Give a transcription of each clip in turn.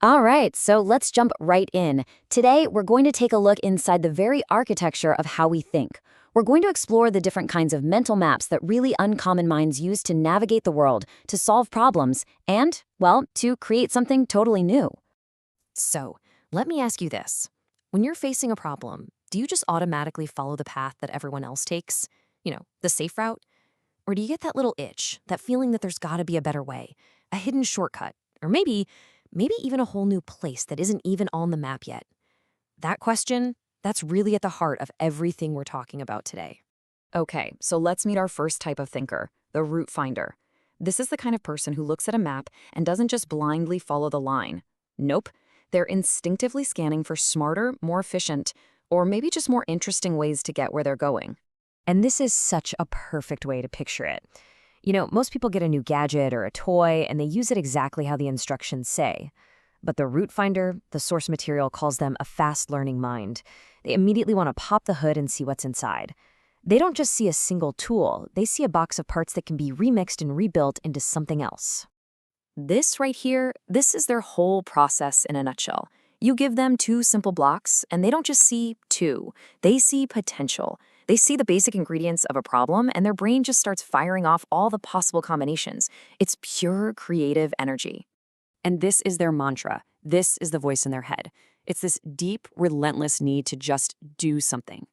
All right, so let's jump right in. Today, we're going to take a look inside the very architecture of how we think. We're going to explore the different kinds of mental maps that really uncommon minds use to navigate the world, to solve problems, and, well, to create something totally new. So, let me ask you this. When you're facing a problem, do you just automatically follow the path that everyone else takes? The safe route? Or do you get that little itch, that feeling that there's gotta be a better way, a hidden shortcut, or maybe even a whole new place that isn't even on the map yet? That question, that's really at the heart of everything we're talking about today. Okay, so let's meet our first type of thinker, the route finder. This is the kind of person who looks at a map and doesn't just blindly follow the line. Nope, they're instinctively scanning for smarter, more efficient, or maybe just more interesting ways to get where they're going. And this is such a perfect way to picture it. Most people get a new gadget or a toy and they use it exactly how the instructions say. But the route finder, the source material, calls them a fast-learning mind. They immediately want to pop the hood and see what's inside. They don't just see a single tool, they see a box of parts that can be remixed and rebuilt into something else. This right here, this is their whole process in a nutshell. You give them two simple blocks, and they don't just see two, they see potential. They see the basic ingredients of a problem, and their brain just starts firing off all the possible combinations. It's pure creative energy. And this is their mantra. This is the voice in their head. It's this deep, relentless need to just do something.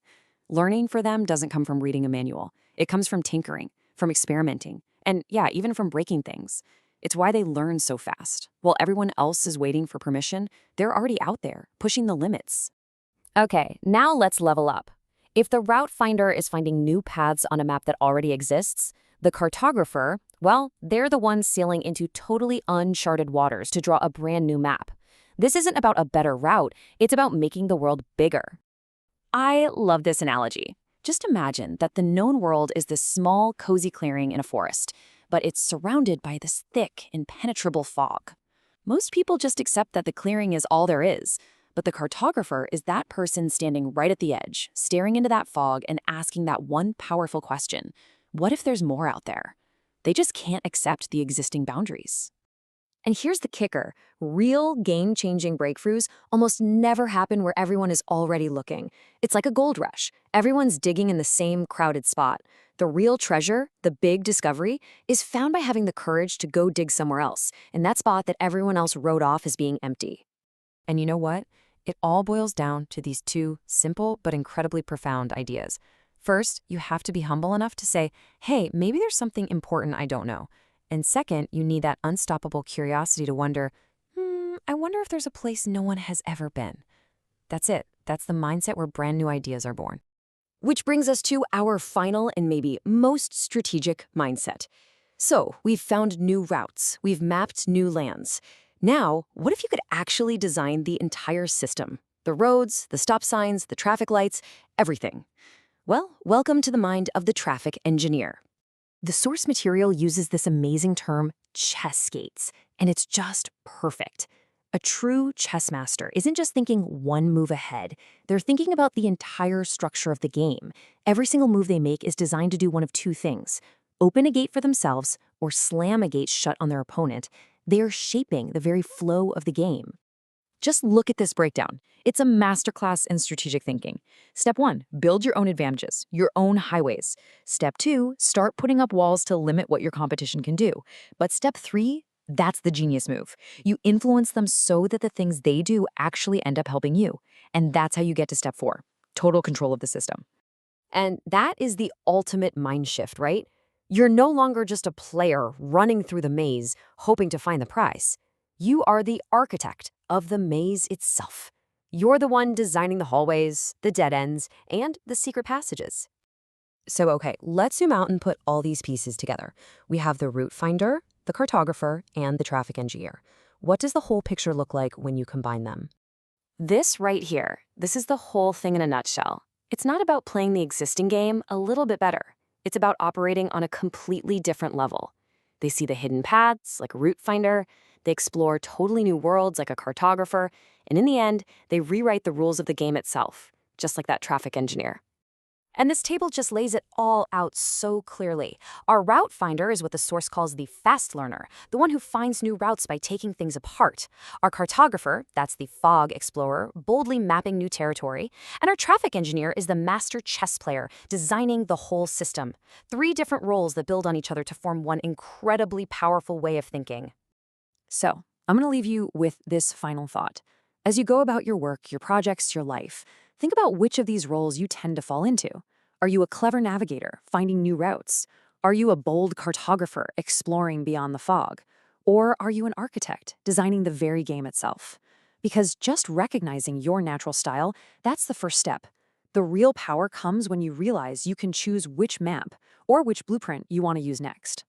Learning for them doesn't come from reading a manual. It comes from tinkering, from experimenting, and yeah, even from breaking things. It's why they learn so fast. While everyone else is waiting for permission, they're already out there, pushing the limits. Okay, now let's level up. If the route finder is finding new paths on a map that already exists, the cartographer, well, they're the ones sailing into totally uncharted waters to draw a brand new map. This isn't about a better route, it's about making the world bigger. I love this analogy. Just imagine that the known world is this small, cozy clearing in a forest, but it's surrounded by this thick, impenetrable fog. Most people just accept that the clearing is all there is, but the cartographer is that person standing right at the edge, staring into that fog and asking that one powerful question: what if there's more out there? They just can't accept the existing boundaries. And here's the kicker. Real game-changing breakthroughs almost never happen where everyone is already looking. It's like a gold rush. Everyone's digging in the same crowded spot. The real treasure, the big discovery, is found by having the courage to go dig somewhere else, in that spot that everyone else wrote off as being empty. And you know what? It all boils down to these two simple but incredibly profound ideas. First, you have to be humble enough to say, hey, maybe there's something important I don't know. And second, you need that unstoppable curiosity to wonder, I wonder if there's a place no one has ever been. That's it. That's the mindset where brand new ideas are born. Which brings us to our final and maybe most strategic mindset. So, we've found new routes, we've mapped new lands. Now, what if you could actually design the entire system? The roads, the stop signs, the traffic lights, everything. Well, welcome to the mind of the traffic engineer. The source material uses this amazing term, chess skates, and it's just perfect. A true chess master isn't just thinking one move ahead. They're thinking about the entire structure of the game. Every single move they make is designed to do one of two things: open a gate for themselves or slam a gate shut on their opponent. They are shaping the very flow of the game. Just look at this breakdown. It's a masterclass in strategic thinking. Step 1, build your own advantages, your own highways. Step 2, start putting up walls to limit what your competition can do. But step 3, that's the genius move. You influence them so that the things they do actually end up helping you. And that's how you get to step 4, total control of the system. And that is the ultimate mind shift, right? You're no longer just a player running through the maze, hoping to find the prize. You are the architect of the maze itself. You're the one designing the hallways, the dead ends, and the secret passages. So, okay, let's zoom out and put all these pieces together. We have the route finder, the cartographer, and the traffic engineer. What does the whole picture look like when you combine them? This right here, this is the whole thing in a nutshell. It's not about playing the existing game a little bit better. It's about operating on a completely different level. They see the hidden paths, like a route finder. They explore totally new worlds, like a cartographer. And in the end, they rewrite the rules of the game itself, just like that traffic engineer. And this table just lays it all out so clearly. Our route finder is what the source calls the fast learner, the one who finds new routes by taking things apart. Our cartographer, that's the fog explorer, boldly mapping new territory. And our traffic engineer is the master chess player, designing the whole system. 3 different roles that build on each other to form one incredibly powerful way of thinking. So, I'm going to leave you with this final thought. As you go about your work, your projects, your life, think about which of these roles you tend to fall into. Are you a clever navigator, finding new routes? Are you a bold cartographer, exploring beyond the fog? Or are you an architect, designing the very game itself? Because just recognizing your natural style, that's the first step. The real power comes when you realize you can choose which map or which blueprint you want to use next.